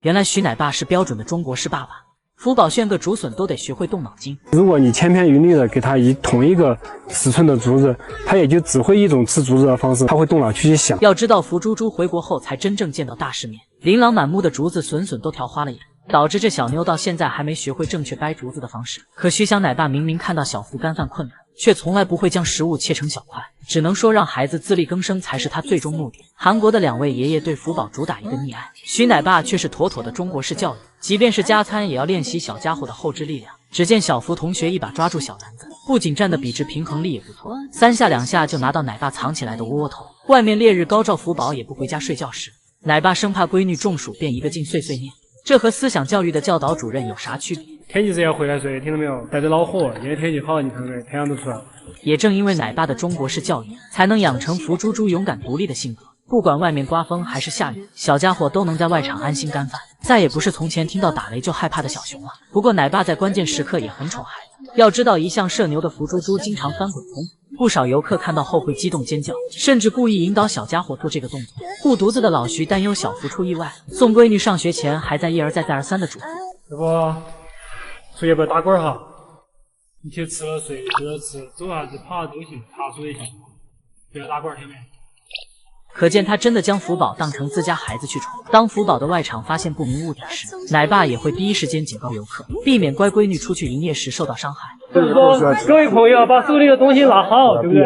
原来徐奶爸是标准的中国式爸爸。福宝炫个竹笋都得学会动脑筋。如果你千篇一律的给他以同一个尺寸的竹子，他也就只会一种吃竹子的方式，他会动脑去想。要知道福猪猪回国后才真正见到大世面，琳琅满目的竹子笋笋都挑花了眼，导致这小妞到现在还没学会正确掰竹子的方式。可徐小奶爸明明看到小福干饭困难，却从来不会将食物切成小块，只能说让孩子自力更生才是他最终目的。韩国的2位爷爷对福宝主打一个溺爱，徐奶爸却是妥妥的中国式教育，即便是加餐也要练习小家伙的后肢力量。只见小福同学一把抓住小篮子，不仅站得笔直，平衡力也不错，3下2下就拿到奶爸藏起来的窝窝头。外面烈日高照，福宝也不回家睡觉时，奶爸生怕闺女中暑，便一个劲碎碎念。这和思想教育的教导主任有啥区别？天气热要回来睡，听到没有？带着恼火，现在天气好，你看看太阳都出来了。也正因为奶爸的中国式教育，才能养成福猪猪勇敢独立的性格。不管外面刮风还是下雨，小家伙都能在外场安心干饭，再也不是从前听到打雷就害怕的小熊了。不过奶爸在关键时刻也很宠孩子，要知道一向社牛的福猪猪经常翻滚空，不少游客看到后会激动尖叫，甚至故意引导小家伙做这个动作。护犊子的老徐担忧小福出意外，送闺女上学前还在一而再再而三的嘱咐：要不出去不要打滚哈，你去吃了睡，睡了吃，走啥子跑啥子都行，爬树也行，不要打滚，听没？可见他真的将福宝当成自家孩子去宠。当福宝的外场发现不明物体时，奶爸也会第一时间警告游客，避免乖闺女出去营业时受到伤害。就是说，各位朋友把手里的东西拿好，对不对？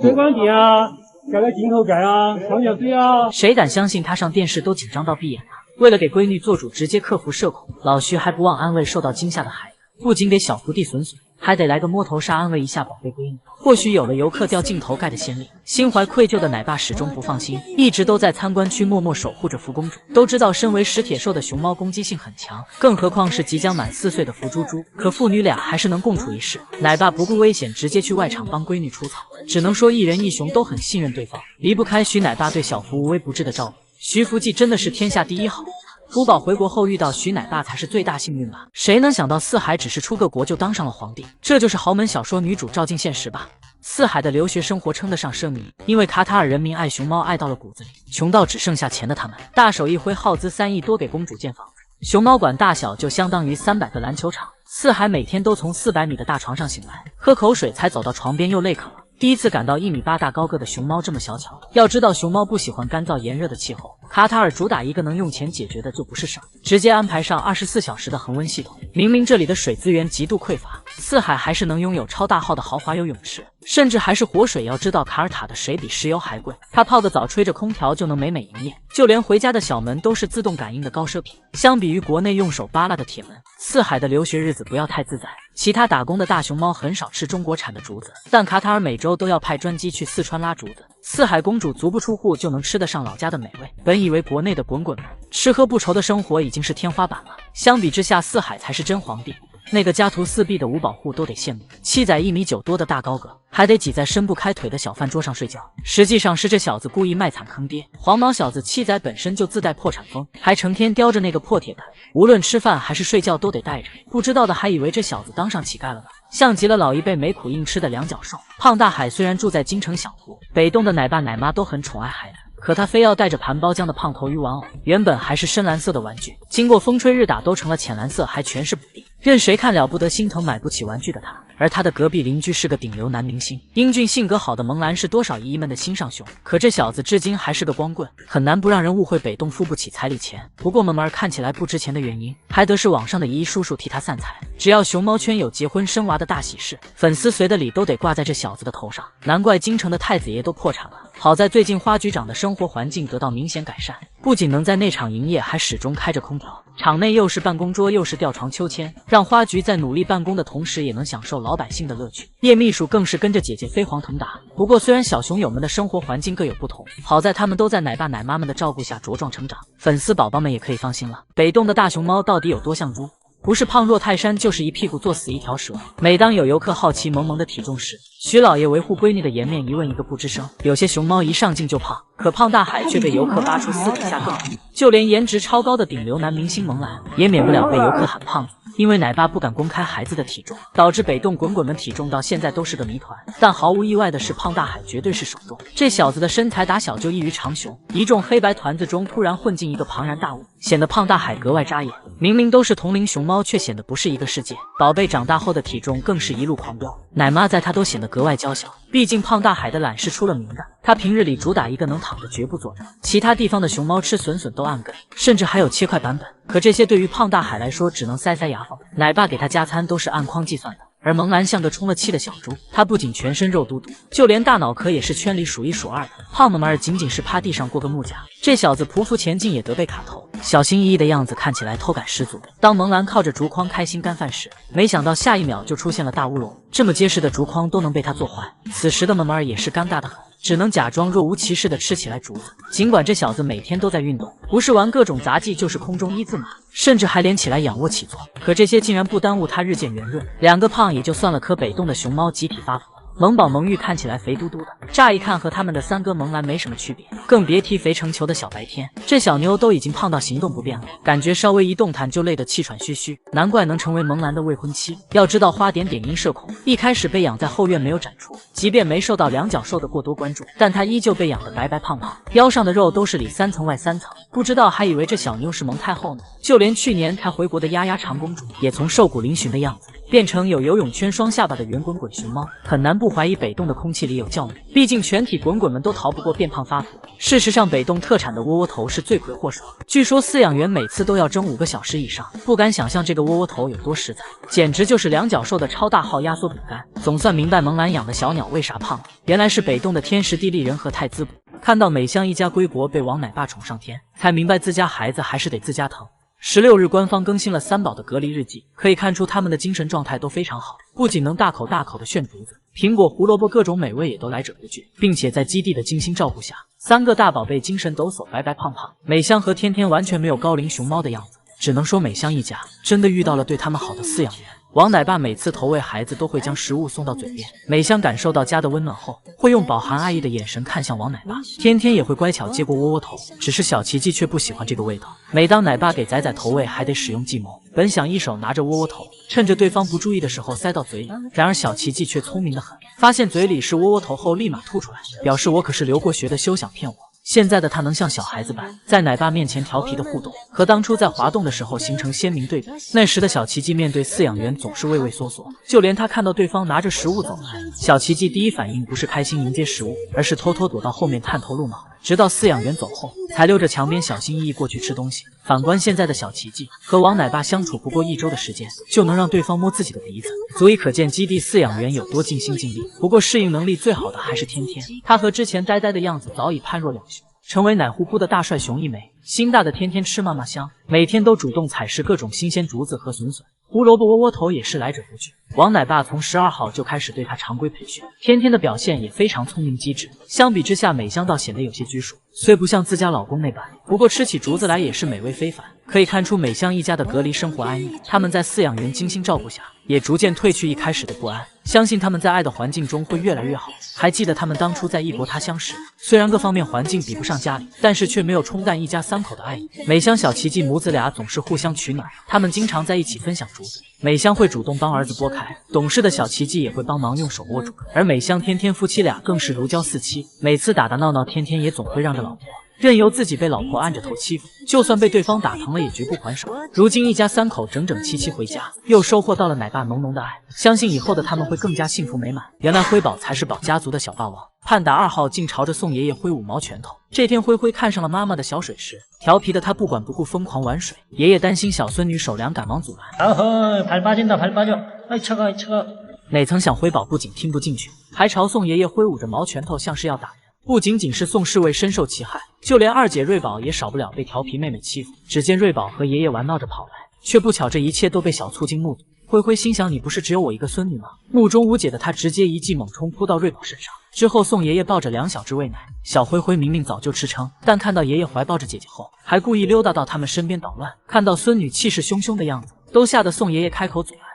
水管垫啊，盖个镜头盖啊，矿泉水啊。谁敢相信他上电视都紧张到闭眼啊？为了给闺女做主，直接克服社恐，老徐还不忘安慰受到惊吓的孩子，不仅给小福弟损损，还得来个摸头杀安慰一下宝贝闺女。或许有了游客掉镜头盖的先例，心怀愧疚的奶爸始终不放心，一直都在参观区默默守护着福公主。都知道身为食铁兽的熊猫攻击性很强，更何况是即将满4岁的福猪猪，可父女俩还是能共处一室。奶爸不顾危险直接去外场帮闺女除草，只能说一人一熊都很信任对方，离不开徐奶爸对小福无微不至的照顾。徐福记真的是天下第一好。福宝回国后遇到徐奶爸才是最大幸运吧？谁能想到四海只是出个国就当上了皇帝，这就是豪门小说女主照进现实吧？四海的留学生活称得上奢靡，因为卡塔尔人民爱熊猫爱到了骨子里，穷到只剩下钱的他们，大手一挥耗资3亿多给公主建房子，熊猫馆大小就相当于300个篮球场。四海每天都从400米的大床上醒来，喝口水才走到床边又累渴了。第一次感到1.8米大高个的熊猫这么小巧。要知道熊猫不喜欢干燥炎热的气候，卡塔尔主打一个能用钱解决的就不是事儿，直接安排上24小时的恒温系统。明明这里的水资源极度匮乏，四海还是能拥有超大号的豪华游泳池，甚至还是活水。要知道卡尔塔的水比石油还贵，他泡个澡吹着空调就能美美营业，就连回家的小门都是自动感应的高奢品。相比于国内用手扒拉的铁门，四海的留学日子不要太自在。其他打工的大熊猫很少吃中国产的竹子，但卡塔尔每周都要派专机去四川拉竹子。四海公主足不出户就能吃得上老家的美味，本以为国内的滚滚们吃喝不愁的生活已经是天花板了，相比之下四海才是真皇帝。那个家徒4壁的五保户都得羡慕，七仔1.9米多的大高个，还得挤在伸不开腿的小饭桌上睡觉。实际上是这小子故意卖惨坑爹。黄毛小子七仔本身就自带破产风，还成天叼着那个破铁板，无论吃饭还是睡觉都得带着。不知道的还以为这小子当上乞丐了呢，像极了老一辈没苦硬吃的两脚兽。胖大海虽然住在京城小湖，北洞的奶爸奶妈都很宠爱孩子，可他非要带着盘包浆的胖头鱼玩偶，原本还是深蓝色的玩具，经过风吹日打都成了浅蓝色，还全是补丁，任谁看了不得心疼。买不起玩具的他，而他的隔壁邻居是个顶流男明星，英俊性格好的萌兰是多少姨姨们的心上熊。可这小子至今还是个光棍，很难不让人误会北洞付不起彩礼钱。不过萌儿看起来不值钱的原因，还得是网上的姨姨叔叔替他散财。只要熊猫圈有结婚生娃的大喜事，粉丝随的礼都得挂在这小子的头上，难怪京城的太子爷都破产了。好在最近花局长的生活环境得到明显改善，不仅能在内场营业，还始终开着空调，场内又是办公桌又是吊床秋千，让花局在努力办公的同时也能享受老百姓的乐趣。叶秘书更是跟着姐姐飞黄腾达。不过虽然小熊友们的生活环境各有不同，好在他们都在奶爸奶妈们的照顾下茁壮成长，粉丝宝宝们也可以放心了。北洞的大熊猫到底有多像猪？不是胖若泰山，就是一屁股坐死一条蛇。每当有游客好奇萌萌的体重时，徐老爷维护闺女的颜面一问一个不吱声。有些熊猫一上镜就胖，可胖大海却被游客扒出私底下更胖，就连颜值超高的顶流男明星萌兰也免不了被游客喊胖子。因为奶爸不敢公开孩子的体重，导致北洞滚滚们体重到现在都是个谜团。但毫无意外的是，胖大海绝对是首重。这小子的身材打小就异于常雄，一众黑白团子中突然混进一个庞然大物，显得胖大海格外扎眼。明明都是同龄熊猫，却显得不是一个世界。宝贝长大后的体重更是一路狂飙，奶妈在它都显得格外娇小。毕竟胖大海的懒是出了名的，它平日里主打一个能躺着绝不坐着，其他地方的熊猫吃笋笋都按根，甚至还有切块版本。可这些对于胖大海来说，只能塞牙缝。奶爸给它加餐都是按筐计算的。而萌兰像个充了气的小猪，它不仅全身肉嘟嘟，就连大脑壳也是圈里数一数二的。胖萌儿仅仅是趴地上过个木架，这小子匍匐前进也得被卡头，小心翼翼的样子看起来偷感十足。当萌兰靠着竹筐开心干饭时，没想到下一秒就出现了大乌龙，这么结实的竹筐都能被他做坏。此时的萌儿也是尴尬的很，只能假装若无其事的吃起来竹子。尽管这小子每天都在运动，不是玩各种杂技就是空中一字马，甚至还连起来仰卧起坐，可这些竟然不耽误他日渐圆润。两个胖也就算了，可北洞的熊猫集体发福。萌宝萌玉看起来肥嘟嘟的，乍一看和他们的三哥萌兰没什么区别，更别提肥成球的小白天。这小妞都已经胖到行动不便了，感觉稍微一动弹就累得气喘吁吁，难怪能成为萌兰的未婚妻。要知道花点点音社恐一开始被养在后院没有展出，即便没受到两脚兽的过多关注，但他依旧被养得白白胖胖，腰上的肉都是里3层外3层，不知道还以为这小妞是萌太后呢。就连去年才回国的丫丫长公主，也从瘦骨嶙峋的样子变成有游泳圈双下巴的圆滚滚熊猫，很难不怀疑北洞的空气里有酵母，毕竟全体滚滚们都逃不过变胖发福。事实上，北洞特产的窝窝头是罪魁祸首，据说饲养员每次都要蒸5个小时以上，不敢想象这个窝窝头有多实在，简直就是两脚兽的超大号压缩饼干。总算明白萌兰养的小鸟为啥胖了，原来是北洞的天时地利人和太滋补。看到美香一家归国被王奶爸宠上天，才明白自家孩子还是得自家疼。16日，官方更新了三宝的隔离日记，可以看出他们的精神状态都非常好，不仅能大口大口的炫竹子、苹果、胡萝卜，各种美味也都来者不拒，并且在基地的精心照顾下，三个大宝贝精神抖擞，白白胖胖。美香和天天完全没有高龄熊猫的样子，只能说美香一家真的遇到了对他们好的饲养员。王奶爸每次投喂孩子都会将食物送到嘴边，美香感受到家的温暖后，会用饱含爱意的眼神看向王奶爸。天天也会乖巧接过窝窝头，只是小奇迹却不喜欢这个味道。每当奶爸给仔仔投喂，还得使用计谋，本想一手拿着窝窝头，趁着对方不注意的时候塞到嘴里，然而小奇迹却聪明得很，发现嘴里是窝窝头后立马吐出来，表示我可是留过学的，休想骗我。现在的他能像小孩子般在奶爸面前调皮的互动，和当初在滑动的时候形成鲜明对比。那时的小奇迹面对饲养员总是畏畏缩缩，就连他看到对方拿着食物走来，小奇迹第一反应不是开心迎接食物，而是偷偷躲到后面探头露脑，直到饲养员走后，才溜着墙边小心翼翼过去吃东西。反观现在的小奇迹，和王奶爸相处不过1周的时间，就能让对方摸自己的鼻子，足以可见基地饲养员有多尽心尽力。不过适应能力最好的还是天天，他和之前呆呆的样子早已判若两雄，成为奶乎乎的大帅熊一枚。心大的天天吃嘛嘛香，每天都主动采食各种新鲜竹子和笋笋，胡萝卜窝窝头也是来者不拒。王奶爸从12号就开始对他常规培训，天天的表现也非常聪明机智。相比之下，美香倒显得有些拘束，虽不像自家老公那般，不过吃起竹子来也是美味非凡。可以看出美香一家的隔离生活安逸，他们在饲养员精心照顾下，也逐渐褪去一开始的不安。相信他们在爱的环境中会越来越好。还记得他们当初在异国他乡时，虽然各方面环境比不上家里，但是却没有冲淡一家3口的爱意。美香小奇迹母子俩总是互相取暖，他们经常在一起分享竹子，美香会主动帮儿子剥开，懂事的小奇迹也会帮忙用手握住，而美香天天夫妻俩更是如胶似漆。每次打打闹闹，天天也总会让着老婆，任由自己被老婆按着头欺负，就算被对方打疼了也绝不还手。如今一家3口整整齐齐回家，又收获到了奶爸浓浓的爱，相信以后的他们会更加幸福美满。原来辉宝才是宝家族的小霸王，盼打2号竟朝着宋爷爷挥舞毛拳头。这天灰灰看上了妈妈的小水池，调皮的他不管不顾疯狂玩水，爷爷担心小孙女手凉赶忙阻拦。발 빠진다 발 빠져 아이 차가 아이 차가。哪曾想辉宝不仅听不进去，还朝宋爷爷挥舞着毛拳头，像是要打人。不仅仅是宋侍卫深受其害，就连二姐瑞宝也少不了被调皮妹妹欺负。只见瑞宝和爷爷玩闹着跑来，却不巧这一切都被小醋精目睹。灰灰心想，你不是只有我一个孙女吗？目中无解的他直接一记猛冲扑到瑞宝身上。之后宋爷爷抱着2小只喂奶，小灰灰明明早就吃撑，但看到爷爷怀抱着姐姐后，还故意溜达到他们身边捣乱。看到孙女气势汹汹的样子，都吓得宋爷爷开口阻拦。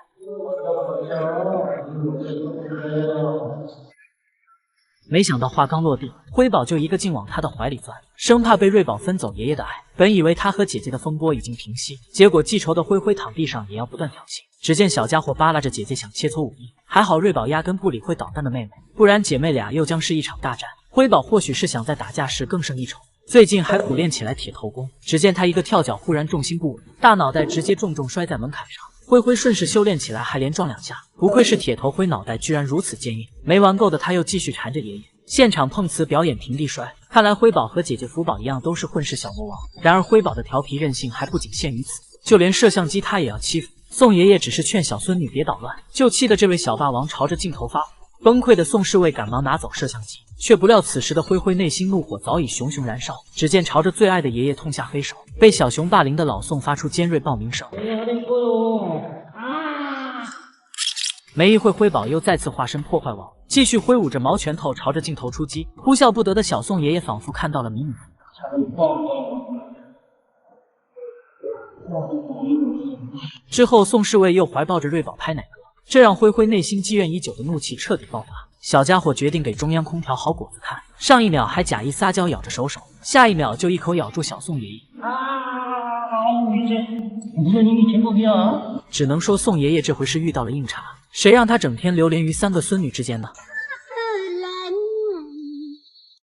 没想到话刚落地，辉宝就一个劲往他的怀里钻，生怕被瑞宝分走爷爷的爱。本以为他和姐姐的风波已经平息，结果记仇的灰灰躺地上也要不断挑衅。只见小家伙扒拉着姐姐想切磋武艺，还好瑞宝压根不理会捣蛋的妹妹，不然姐妹俩又将是一场大战。辉宝或许是想在打架时更胜一筹，最近还苦练起来铁头功。只见他一个跳脚，忽然重心不稳，大脑袋直接重摔在门槛上。灰灰顺势修炼起来，还连撞2下，不愧是铁头灰，脑袋居然如此坚硬。没玩够的他又继续缠着爷爷，现场碰瓷表演平地摔。看来辉宝和姐姐福宝一样，都是混世小魔王。然而辉宝的调皮任性还不仅限于此，就连摄像机他也要欺负。宋爷爷只是劝小孙女别捣乱，就气得这位小霸王朝着镜头发火。崩溃的宋侍卫赶忙拿走摄像机，却不料此时的灰灰内心怒火早已熊熊燃烧，只见朝着最爱的爷爷痛下飞手。被小熊霸凌的老宋发出尖锐报鸣声。没一会，辉宝又再次化身破坏王，继续挥舞着毛拳头朝着镜头出击。哭笑不得的小宋爷爷仿佛看到了迷你。之后，宋侍卫又怀抱着瑞宝拍奶哥，这让灰灰内心积怨已久的怒气彻底爆发。小家伙决定给中央空调好果子看，上一秒还假意撒娇咬着手，下一秒就一口咬住小宋爷爷。只能说宋爷爷这回是遇到了硬茬，谁让他整天流连于3个孙女之间呢？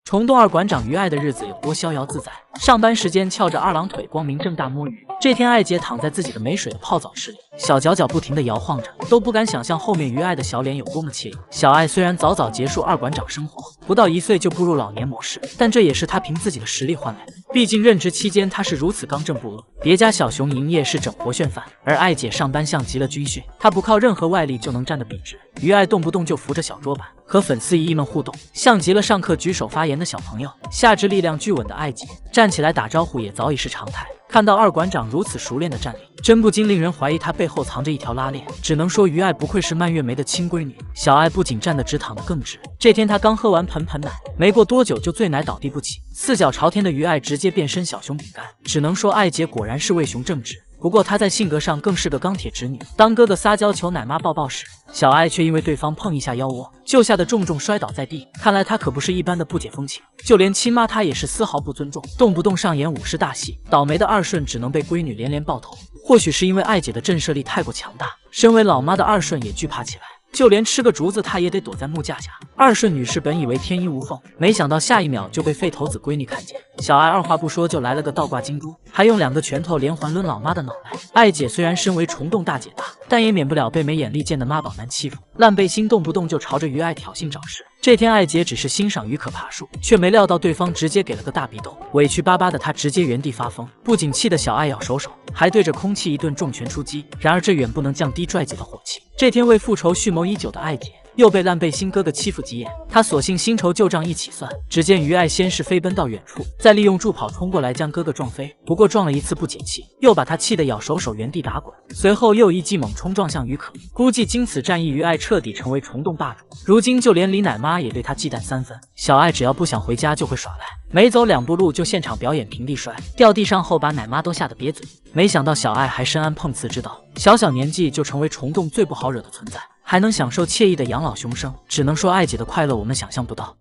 虫洞二馆长于爱的日子有多逍遥自在，上班时间翘着2郎腿光明正大摸鱼。这天爱姐躺在自己的没水的泡澡池里，小脚脚不停地摇晃着，都不敢想象后面于爱的小脸有多么惬意。小爱虽然早早结束二馆长生活，不到1岁就步入老年模式，但这也是他凭自己的实力换来的。毕竟任职期间他是如此刚正不阿，别家小熊营业是整活炫饭，而爱姐上班像极了军训，她不靠任何外力就能站得笔直。于爱动不动就扶着小桌板，和粉丝姨姨们互动，像极了上课举手发言的小朋友。下肢力量巨稳的爱姐站起来打招呼也早已是常态。看到二馆长如此熟练的站立，真不禁令人怀疑他背后藏着一条拉链。只能说于爱不愧是蔓越莓的亲闺女，小爱不仅站得直，躺得更直。这天她刚喝完盆奶，没过多久就醉奶倒地不起，四脚朝天的于爱直接变身小熊饼干。只能说爱姐果然是为熊正直。不过她在性格上更是个钢铁直女，当哥哥撒娇求奶妈抱抱时，小爱却因为对方碰一下腰窝，就吓得重摔倒在地。看来她可不是一般的不解风情，就连亲妈她也是丝毫不尊重，动不动上演武士大戏。倒霉的二顺只能被闺女连连爆头。或许是因为爱姐的震慑力太过强大，身为老妈的二顺也惧怕起来。就连吃个竹子，她也得躲在木架下。二顺女士本以为天衣无缝，没想到下一秒就被废头子闺女看见。小爱二话不说就来了个倒挂金猪，还用2个拳头连环抡老妈的脑袋。爱姐虽然身为虫洞大姐大，但也免不了被没眼力见的妈宝男欺负。烂背心动不动就朝着于爱挑衅找事。这天爱姐只是欣赏于可爬树，却没料到对方直接给了个大逼斗，委屈巴巴的她直接原地发疯，不仅气得小爱咬手，还对着空气一顿重拳出击。然而这远不能降低拽姐的火气。这天为复仇蓄谋已久的爱姐又被烂背心哥哥欺负急眼，他索性新仇旧账一起算。只见于爱先是飞奔到远处，再利用助跑冲过来将哥哥撞飞，不过撞了一次不解气，又把他气得咬手原地打滚，随后又一记猛冲撞向于可。估计经此战役，于爱彻底成为虫洞霸主，如今就连李奶妈也对他忌惮3分。小爱只要不想回家就会耍赖，没走2步路就现场表演平地摔，掉地上后把奶妈都吓得瘪嘴。没想到小爱还深谙碰瓷之道，小年纪就成为虫洞最不好惹的存在，还能享受惬意的养老熊生，只能说爱姐的快乐我们想象不到。